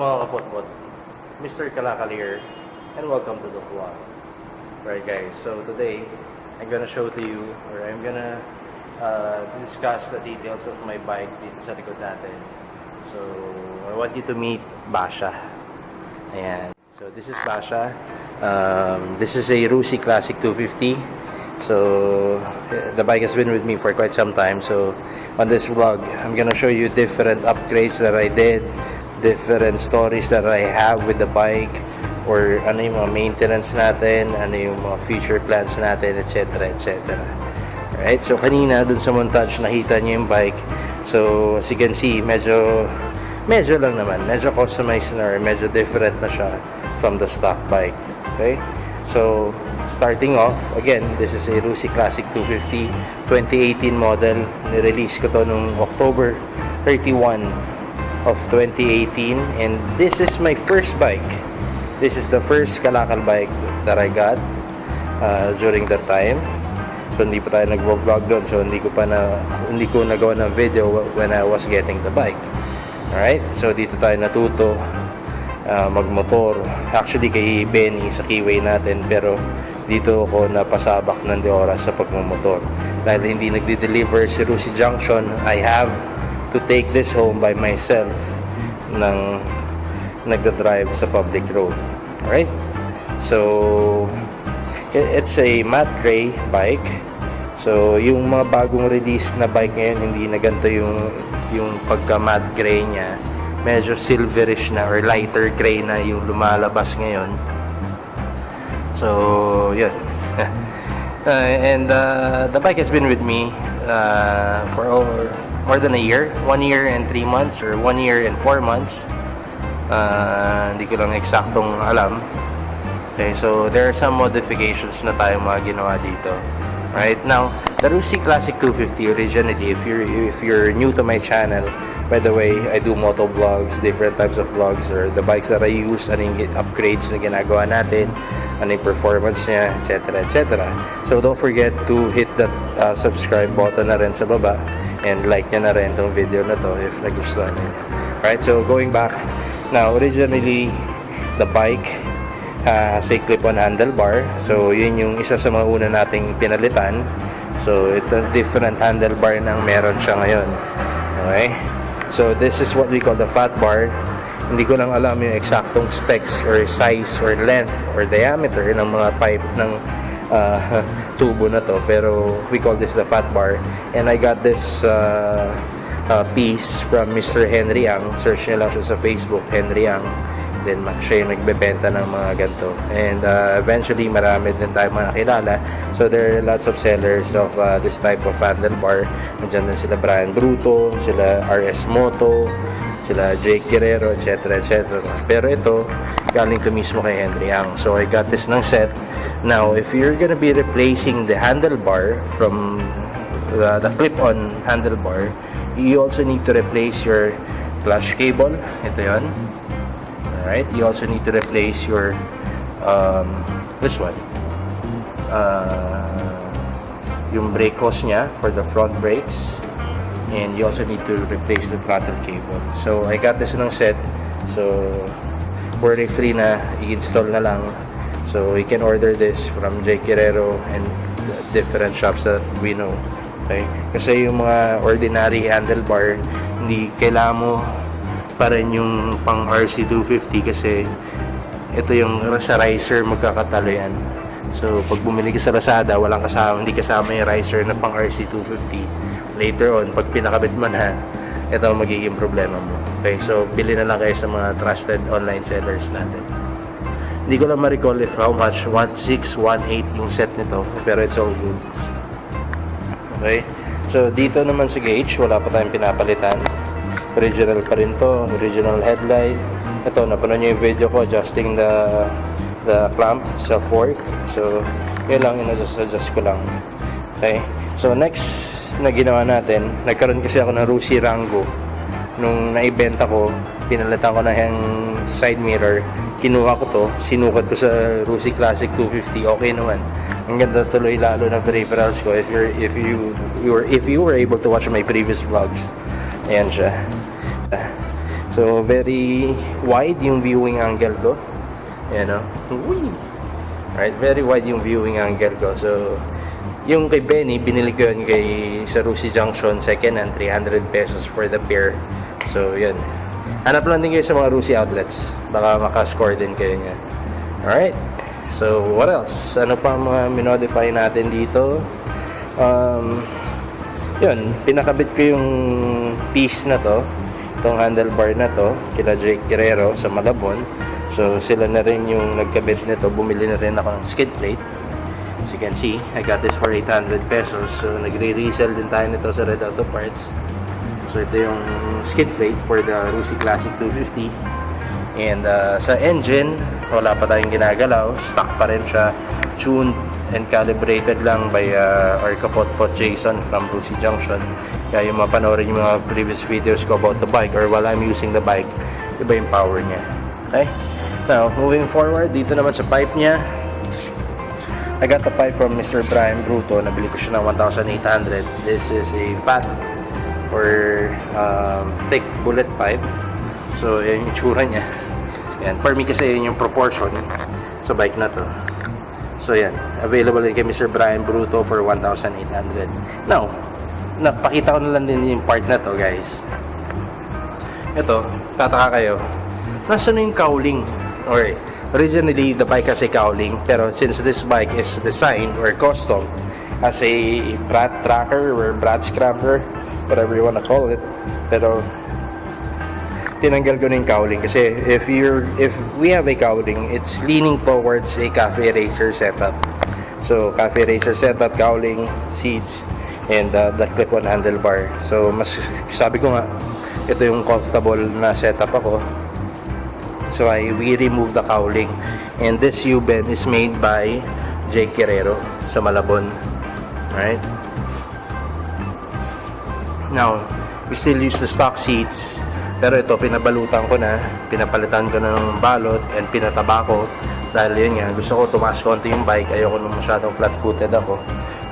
mga kapotpot? Mr. Kalakal here, and welcome to the vlog. Right guys, so today I'm gonna show to you, or I'm gonna discuss the details of my bike dito sa likod natin. So I want you to meet Basha. Ayan. So this is Basha. This is a Rusi Classic 250. So the bike has been with me for quite some time. So on this vlog, I'm gonna show you different upgrades that I did, different stories that I have with the bike, or ano yung mga maintenance natin, ano yung mga future plans natin, etc. etc. Alright, so kanina dun sa montage nakita nyo yung bike. So as you can see, medyo lang naman, medyo customized na, or medyo different na siya from the stock bike. Okay, so starting off, again, this is a Rusi Classic 250 2018 model. Nirelease ko to nung October 31 of 2018, and this is my first bike. This is the first Kalakal bike that I got during that time. So hindi pa tayo nag-vlog doon, so hindi ko nagawa ng video when I was getting the bike. Alright, so dito tayo natuto magmotor. Actually kay Benny sa keyway natin, pero dito ako napasabak ng 2 oras sa pagmumotor. Dahil hindi nagde-deliver si Rusi Junction, I have to take this home by myself ng nagda-drive sa public road. Alright? So it's a matte gray bike. So yung mga bagong release na bike ngayon, hindi na ganito yung pagka matte gray niya. Medyo silverish na, or lighter gray na yung lumalabas ngayon. So yun. And the bike has been with me for more than a year, 1 year and 3 months, or 1 year and 4 months. Hindi ko lang eksaktong alam. Okay, so there are some modifications na tayong mga ginawa dito. Right now, the Rusi Classic 250 originally, if you're new to my channel, by the way, I do moto vlogs, different types of vlogs, or the bikes that I use, ano yung upgrades na ginagawa natin, ano yung performance niya, etc. etc. So don't forget to hit that subscribe button na rin sa baba, and like nyo na rin itong video na to if nagustuhan nyo. Right, so going back, now originally the bike has a clip-on handlebar. So yun yung isa sa mga una nating pinalitan. So it's a different handlebar nang meron siya ngayon. Okay, so this is what we call the fat bar. Hindi ko lang alam yung eksaktong specs or size or length or diameter ng mga pipe ng tubo na to, pero we call this the fat bar. And I got this piece from Mr. Henry Ang. Search nyo lang siya sa Facebook, Henry Ang. Then siya yung nagbebenta ng mga ganito. And eventually marami din tayo mga nakilala. So there are lots of sellers of this type of handlebar. Nandiyan din sila Brian Bruto, sila RS Moto, sila Jake Guerrero, etc. etc. Pero ito galing to mismo kay Henry Ang. So I got this ng set. Now if you're gonna be replacing the handlebar from the clip-on handlebar, you also need to replace your clutch cable. Ito yon. Alright, you also need to replace your this one, yung brake hose nya for the front brakes, and you also need to replace the throttle cable. So I got this ng set, so worry free na, i-install na lang. So you can order this from Jake Guerrero and different shops that we know. Okay, kasi yung mga ordinary handlebar, hindi kailangan mo pa rin yung pang RC250, kasi ito yung sa riser magkakatalo yan. So pag bumili ka sa Lazada, hindi kasama yung riser na pang RC250. Later on, pag pinakabit mo na, ito magiging problema mo. Okay, so bili na lang kayo sa mga trusted online sellers natin. Hindi ko lang ma-recall if how much, 1618 yung set nito, pero it's all good. Okay, so dito naman sa gauge, wala pa tayong pinapalitan. Original pa rin to, original headlight. Ito, napanood nyo yung video ko adjusting the clamp sa fork. So yun lang, in-adjust ko lang. Okay, so next na ginawa natin, nagkaroon kasi ako ng Rusi Rango. Nung naibenta ko, pinalitan ko na yung side mirror, kinuha ko to, sinukat ko sa Rusi Classic 250. Okay naman, ang ganda tuloy, lalo na peripherals ko. If you were able to watch my previous vlogs, ayan siya. So, very wide yung viewing angle ko. Ayan, no? Right, very wide yung viewing angle ko. So, yung kay Benny, binili ko yun sa Rusi Junction, second hand, 300 pesos for the pair. So, yun. Hanap lang din kayo sa mga Rusi outlets. Baka makascore din kayo niyan. Alright. So, what else? Ano pa mga minodify natin dito? Yun, pinakabit ko yung piece na to, itong handlebar na to, kila Jake Guerrero sa Malabon. So, sila na rin yung nagkabit nito. Bumili na rin ako ng skid plate. As you can see, I got this for 800 pesos. So, nagre-resell din tayo nito sa Red Auto Parts. So, ito yung skid plate for the Rusi Classic 250. And sa engine, wala pa tayong ginagalaw. Stock pa rin siya. Tuned and calibrated lang by our Ka POTPOT Jason from Rusi Junction. Kaya yung mapanoorin yung mga previous videos ko about the bike or while I'm using the bike, iba yung power niya. Okay? Now, moving forward, dito naman sa pipe niya, I got the pipe from Mr. Brian Bruto. Nabili ko siya ng 1,800. This is a fat or thick bullet pipe. So, yan yung itsura niya. Yan. For me kasi yun yung proportion sa bike na to. So, yan. Available din kay Mr. Brian Bruto for 1,800. Now, napakita ko na lang din yung part na to, guys. Ito, tataka kayo. Nasaan na yung cowling? Alright. Originally, the bike has a cowling. Pero since this bike is designed or custom as a brat tracker or brat scrapper, whatever you wanna call it. Pero, tinanggal ko na yung cowling kasi if we have a cowling, it's leaning towards a cafe racer setup. So cafe racer setup, cowling, seats, and the clip-on handlebar. So mas sabi ko nga, ito yung comfortable na setup ako. So we remove the cowling, and this U-bend is made by Jake Guerrero sa Malabon. Right? Now we still use the stock seats. Pero ito, pinabalutan ko na, pinapalitan ko ng balot, and pinataba ko. Dahil yun nga, gusto ko tumaas konti yung bike, ayoko nung masyadong flat-footed ako.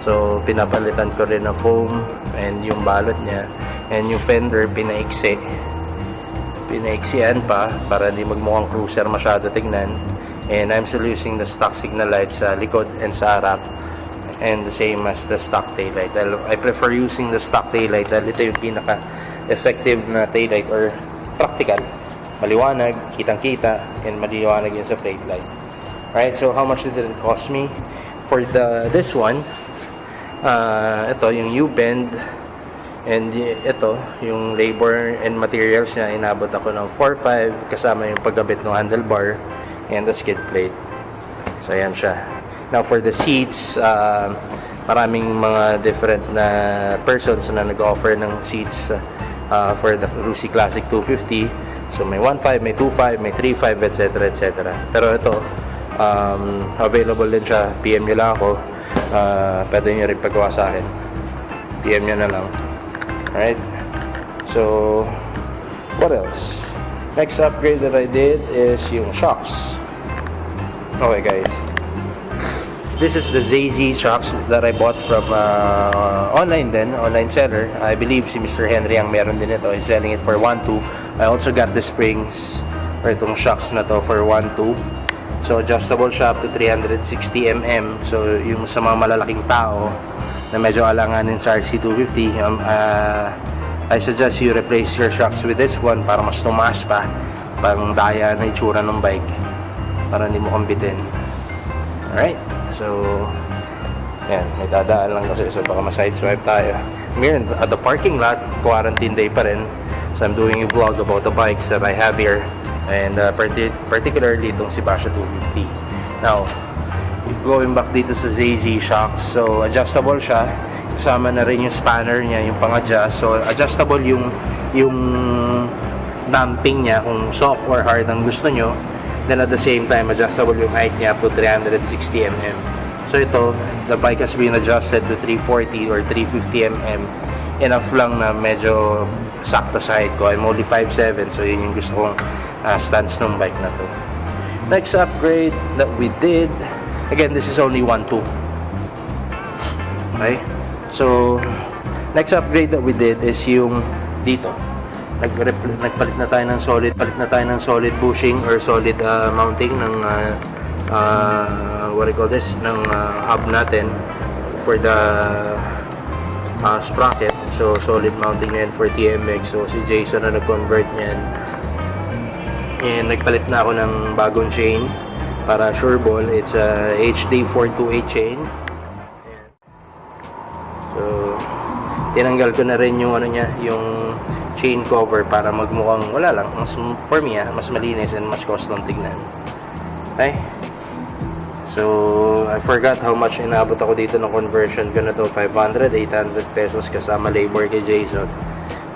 So, pinapalitan ko rin ng foam, and yung balot niya, and yung fender, pinaiksi. Pinaiksian pa, para hindi magmukhang cruiser masyado tignan. And I'm still using the stock signal lights sa likod and sa harap. And the same as the stock taillight. I prefer using the stock taillight dahil ito yung pinaka-effective na taillight or practical. Maliwanag, kitang-kita, and maliwanag yun sa plate light. Alright, so how much did it cost me? For this one, ito yung U-bend, and ito, yung labor and materials niya, inabot ako ng 4,500 kasama yung pagkabit ng handlebar and the skid plate. So, ayan siya. Now, for the seats, maraming mga different na persons na nag-offer ng seats for the Rusi Classic 250. So, may 1.5, may 2.5, may 3.5, etc. etc. Pero ito, available din siya. PM nyo lang ako. Pwede nyo rin pagawa sa akin. PM nyo na lang. Alright? So, what else? Next upgrade that I did is yung shocks. Okay, guys. This is the ZZ shocks that I bought from online seller. I believe si Mr. Henry ang meron din ito. He's selling it for 1.2. I also got the springs or itong shocks na to for 1.2. So adjustable siya up to 360 mm. So yung sa mga malalaking tao na medyo alanganin sa RC250, I suggest you replace your shocks with this one para mas tumaas pa, pang daya na itsura ng bike para hindi mo kambitin. Alright. So, yan, may dadaan lang kasi so baka ma-sideswipe tayo. I'm here at the parking lot, quarantine day pa rin. So, I'm doing a vlog about the bikes that I have here. And particularly itong si Basha 250. Now, going back dito sa ZZ shocks. So, adjustable siya. Kasama na rin yung spanner niya, yung pang-adjust. So, adjustable yung damping niya kung soft or hard ang gusto nyo. Then at the same time, adjustable yung height niya up to 360 mm. So ito, the bike has been adjusted to 340 or 350 mm. Enough lang na medyo sakto sa height ko. I'm only 5'7", so yun yung gusto kong stance ng bike na to. Next upgrade that we did, again, this is only 1.2. Okay? So, next upgrade that we did is yung dito. nagpalit na tayo ng solid bushing or solid mounting ng what do you call this, ng hub natin for the sprocket. So solid mounting na yan for TMX. So si Jason na nag-convert niyan, and nagpalit na ako ng bagong chain para sure ball. It's a HD 428 chain. So tinanggal ko na rin yung ano niya, yung chain cover para magmukhang wala lang, mas for me mas malinis and mas custom tignan. Okay, so I forgot how much inabot ako dito ng conversion ko na to. 500, 800 pesos kasama labor kay Jason.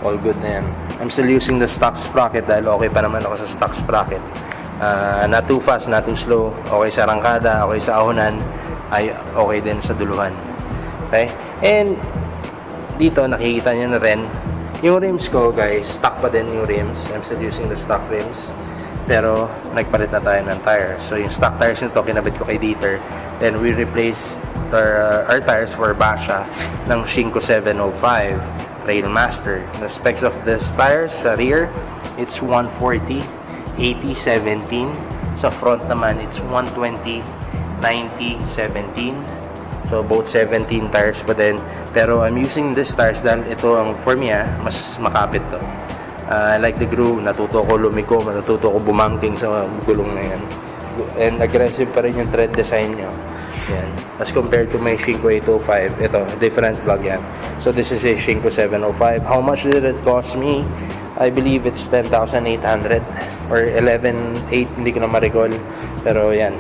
All good na yan. I'm still using the stock sprocket dahil okay pa naman ako sa stock sprocket. Not too fast, not too slow. Okay sa rangkada, okay sa ahonan, ay okay din sa duluhan. Okay, and dito nakikita nyo na rin yung rims ko, guys. Stock pa din yung rims. I'm still using the stock rims, pero nagpalit na tayo ng tire. So yung stock tires nito kinabit ko kay Dieter, then we replaced our tires for Basha ng Shinko 705 Trailmaster. The specs of this tires sa rear, it's 140 80 17. Sa front naman, it's 120 90 17. So both 17 tires pa din. Pero I'm using this tires dahil ito ang for me mas makapit to. I like the groove. Natuto ko lumiko, natuto ko bumangking sa gulong na yan. And aggressive pa rin yung tread design nyo. Yan. As compared to my Shinko 805, ito, different vlog yan. So this is a Shinko 705. How much did it cost me? I believe it's 10,800 or 11,800, hindi ko na ma-recall. Pero yan.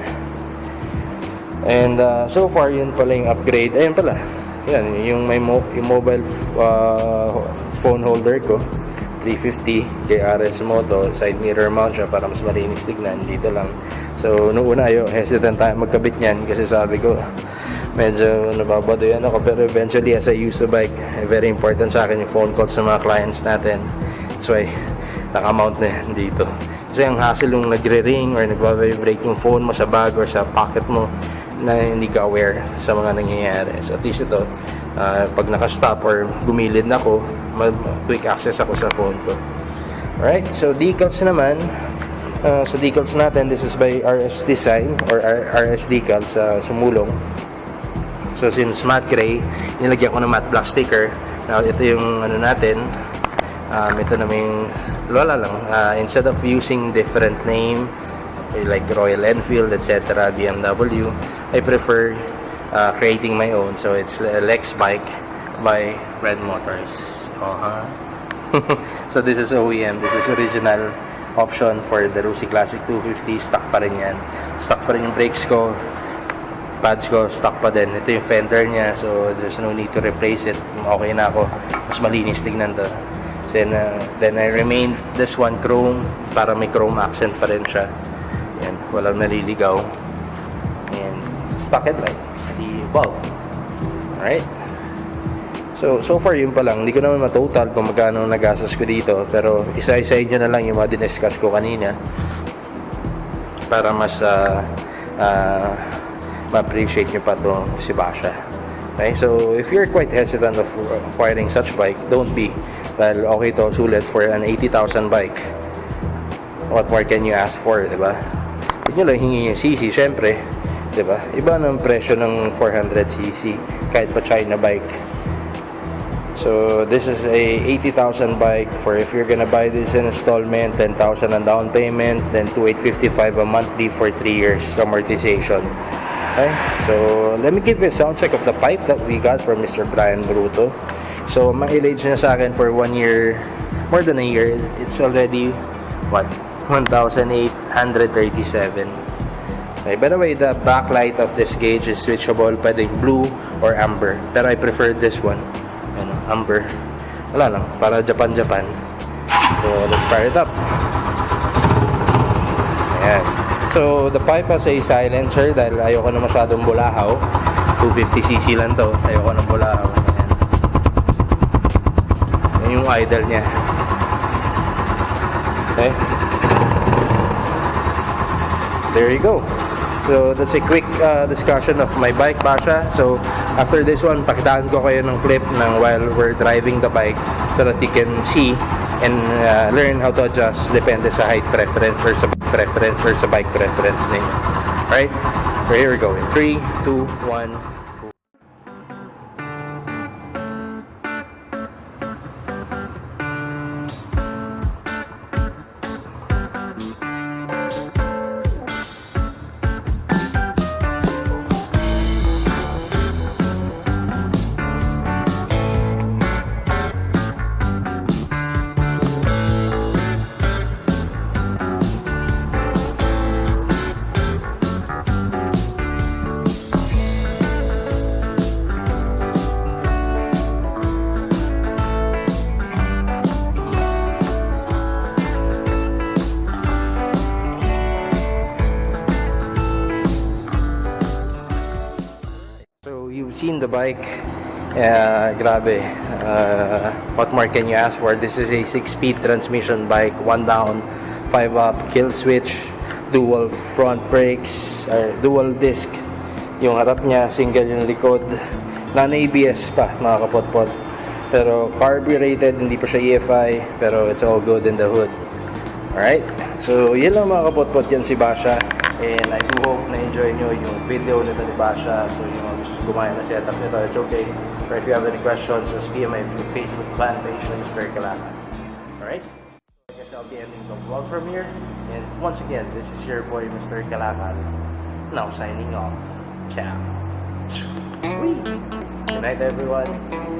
And so far, yun pala yung upgrade. Ayun pala. Yan, yung yung mobile phone holder ko. 350 kay RS Moto. Side mirror mount siya para mas malinis tignan. Dito lang. So, noong una hesitant tayo magkabit niyan kasi sabi ko, medyo nababado yan ako. Pero eventually, as I use the bike, very important sa akin yung phone calls sa mga clients natin. That's why, nakamount na yan dito. Kasi ang hassle yung nagre-ring or nagbabibrate yung phone mo sa bag or sa pocket mo na hindi ka aware sa mga nangyayari. So at least ito, pag nakastop or gumilid na ako, quick access ako sa phone ko. Alright, so decals naman. So decals natin, this is by RS Design or RS Decals sumulong. So since matte gray, nilagyan ko ng matte black sticker. Now ito yung ano natin, ito na may wala lang, instead of using different name like Royal Enfield, etc., BMW, I prefer creating my own. So it's Lex Bike by Red Motors. So this is OEM, this is original option for the Rusi Classic 250. Stock pa rin yan. Stock pa rin yung brakes ko, pads ko, stock pa din. Ito yung fender niya, so there's no need to replace it. Okay na ako, mas malinis tignan to. Then I remained this one chrome para may chrome accent pa rin siya. Yan, walang naliligaw. And stock headlight, the bulb. Alright, so far yun pa lang. Hindi ko naman matotal kung magkano nagastos ko dito, pero isa-isahin nyo na lang yung mga diniscuss ko kanina para mas ma-appreciate nyo pa to si Basha. Okay, so if you're quite hesitant of acquiring such bike, don't be. Dahil okay to, sulit for an 80,000 bike. What more can you ask for, diba? Huwag nyo lang hingi yung CC, syempre, diba? Iba ng presyo ng 400cc kahit pa China bike. So this is a 80,000 bike for if you're gonna buy this in installment, 10,000 ang down payment, then 2,855 a monthly for 3 years amortization. Okay, so let me give you a sound check of the pipe that we got from Mr. Brian Bruto. So mileage niya sa akin for 1 year, more than a year, it's already what, 1,837. Okay, by the way, the backlight of this gauge is switchable, pwedeng blue or amber, pero I prefer this one, amber. Wala lang, para Japan. So let's fire it up. Ayan. So the pipe has a silencer dahil ayoko na masyadong bulahaw. 250cc lang to, ayoko na bulahaw. Ayan. Yan yung idle niya. Okay, there you go. So that's a quick discussion of my bike, Basha. So after this one, pakitaan ko kayo ng clip ng while we're driving the bike so that you can see and learn how to adjust depende sa height preference or sa bike preference ninyo. Alright? So here we go. In 3, 2, 1. You've seen the bike. Grabe. What more can you ask for? This is a 6-speed transmission bike, 1 down, 5 up, kill switch, dual front brakes, dual disc. Yung harap niya, single yung likod. Non-ABS pa, mga kapotpot. Pero carbureted, hindi pa siya EFI, pero it's all good in the hood. Alright? So, yun lang mga kapotpot, yan si Basha. And I do hope na enjoy nyo yung video nito ni Basha. So yung mga gusto gumaya na setup nito, it's okay. Or if you have any questions, just PM my Facebook fan page na Mr. Kalaka. Alright? I guess I'll be ending the vlog from here. And once again, this is your boy Mr. Kalaka. Now signing off. Ciao. Good night everyone.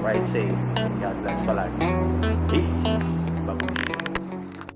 Ride safe. God bless palagi. Peace.